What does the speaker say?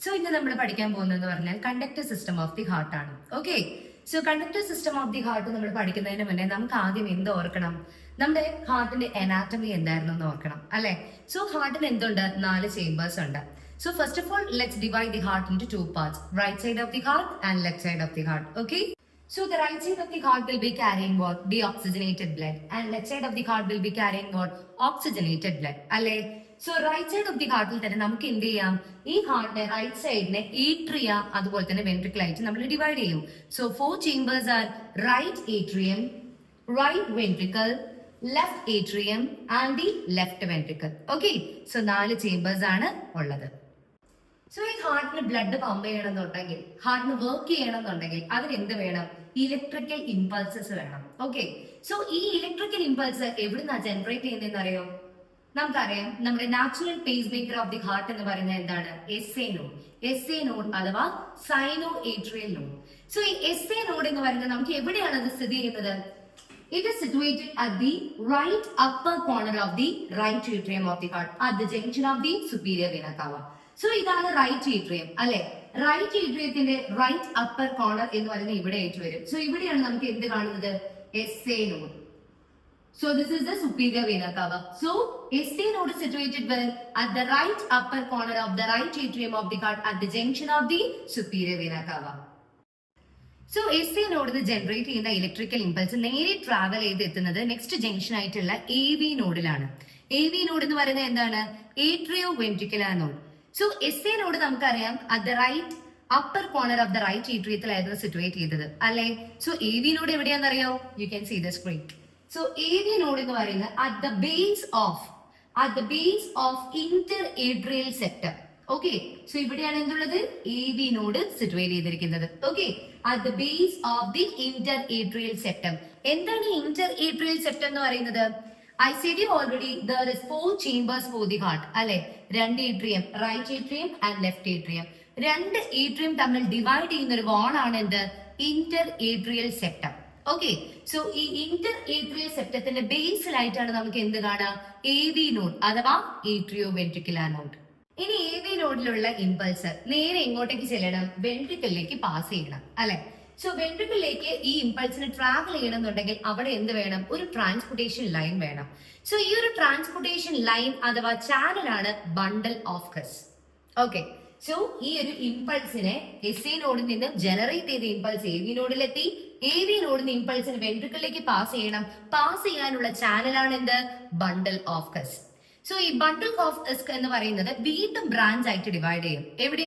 So ഇന്ന് നമ്മൾ പഠിക്കാൻ പോകുന്നതെന്ന് പറഞ്ഞാൽ conductor system of the heart ആണ്. Okay, so conductor system of the heart നമ്മൾ പഠിക്കുന്നതിന് മുന്നേ നമുക്ക് ആദ്യം എന്ത് ഓർക്കണം? നമ്മുടെ ഹാർട്ടിന്റെ അനാറ്റമി എന്തായിരുന്നു എന്ന് ഓർക്കണം, അല്ലെ? സോ ഹാർട്ടിന് എന്തുണ്ട്? 4 ചേമ്പേഴ്സ് ഉണ്ട്. So first of all, let's divide the heart into 2 parts, right side of the heart and left side of the heart. Okay, so the right side of the heart will be carrying what? Deoxygenated blood, and left side of the heart will be carrying what? Oxygenated blood. അല്ലേ? So right side of the ഹാർട്ടിൽ തന്നെ നമുക്ക് എന്ത് ചെയ്യാം? ഈ ഹാർട്ടിന്റെ right സൈഡിനെ atria അതുപോലെ തന്നെ വെൻട്രിക്കിൾ ആയിട്ട് നമ്മൾ ഡിവൈഡ് ചെയ്യും. So 4 chambers are right atrium, right ventricle, left atrium and the left ventricle. Okay, so 4 chambers ആണ് ഉള്ളത്. സോ ഈ ഹാർട്ടിന് ബ്ലഡ് പമ്പ് ചെയ്യണമെന്നുണ്ടെങ്കിൽ, ഹാർട്ടിന് വർക്ക് ചെയ്യണമെന്നുണ്ടെങ്കിൽ അതിന് എന്ത് വേണം? ഇലക്ട്രിക്കൽ ഇമ്പൾസസ് വേണം. ഓക്കെ, സോ ഈ ഇലക്ട്രിക്കൽ ഇമ്പൾസ് എവിടുന്നാ ജനറേറ്റ് ചെയ്യുന്നതെന്ന് അറിയോ? നമുക്കറിയാം, നമ്മുടെ natural pace maker of the heart എന്ന് പറയുന്നത് എന്താണ്? SA node. SA നോഡ് അഥവാ സൈനോ ഏട്രിയൽ നോഡ്. സോ ഈ SA നോഡ് എന്ന് പറയുന്നത് നമുക്ക് എവിടെയാണ് അത് സ്ഥിതി ചെയ്യുന്നത്? It is situated at the right upper corner of the right atrium of the heart, at the junction of the superior vena cava. So ഇതാണ് റൈറ്റ് ഏട്രിയം, അല്ലെ? റൈറ്റ് ഏട്രിയത്തിന്റെ റൈറ്റ് അപ്പർ കോർണർ എന്ന് പറയുന്നത് ഇവിടെ ആയിട്ട് വരും. സോ ഇവിടെയാണ് നമുക്ക് എന്ത് കാണുന്നത്? SA node. So this is the superior vena cava. So SA node is situated where? At the right upper corner of the right atrium of the heart, at the junction of the superior vena cava. So SA നോഡിൽ generate ചെയ്യുന്ന electrical impulse നേരെ travel ചെയ്ത് എത്തുന്നത് next junction ആയിട്ടുള്ള AV നോഡിലാണ്. AV node എന്ന് പറയുന്നത് എന്താണ്? Atrio ventricular node. So SA node നമുക്കറിയാം at the right upper corner of the right ഏട്രിയത്തിലായിരുന്നു സിറ്റുവേറ്റ് ചെയ്തത്, അല്ലെ? സോ AV നോഡ് എവിടെയാണെന്നറിയോ? You can see the screen. So AV node എന്ന് പറയുന്നത് at the base of inter atrial sector. Okay, so ഇവിടെയാണ് എന്തുള്ളത്? AV node situate ചെയ്തിരിക്കുന്നത്. Okay, at the base of the inter-atrial septum. എന്താണ് Inter atrial septum എന്ന് പറയുന്നത്? I said you already there is 4 chambers for the heart, അല്ലെ? 2 atrium, right atrium and left atrium. 2 atrium തമ്മിൽ divide ചെയ്യുന്ന ഒരു wall ആണ് എന്ത്? Interatrial septum. Okay, so ഈ ഇന്റർ ഏട്രിയൽ സെപ്റ്റത്തിന്റെ ബേസിലായിട്ടാണ് നമുക്ക് എന്ത് കാണാം? AV നോഡ് അഥവാ ഏട്രിയോ വെൻട്രിക്കുലർ നോഡ്. ഇനി AV നോഡിലുള്ള ഇമ്പൾസ് നേരെ എങ്ങോട്ടേക്ക് ചെല്ലണം? വെൻട്രിക്കിളിലേക്ക് പാസ് ചെയ്യണം, അല്ലെ? സോ വെൻട്രിക്കിളിലേക്ക് ഈ ഇമ്പൾസിന് ട്രാവൽ ചെയ്യണമെന്നുണ്ടെങ്കിൽ അവിടെ എന്ത് വേണം? ഒരു ട്രാൻസ്പോർട്ടേഷൻ ലൈൻ വേണം. സോ ഈ ഒരു ട്രാൻസ്പോർട്ടേഷൻ ലൈൻ അഥവാ ചാനലാണ് bundle of His. Okay, so ഈ ഒരു ഇമ്പൾസിനെ SA നോഡിൽ നിന്ന് ജനറേറ്റ് ചെയ്ത ഇമ്പൾസ് AV നോഡിലെത്തി. AV നോഡിന് ഇമ്പൾസിന് വെൻട്രിക്കിളിലേക്ക് പാസ് ചെയ്യണം. പാസ് ചെയ്യാനുള്ള ചാനലാണ് എന്ത്? Bundle of has. സോ ഈ ബണ്ടിൽ ഓഫ് ഹസ് എന്ന് പറയുന്നത് വീണ്ടും ബ്രാഞ്ച് ആയിട്ട് ഡിവൈഡ് ചെയ്യും. എവിടെ?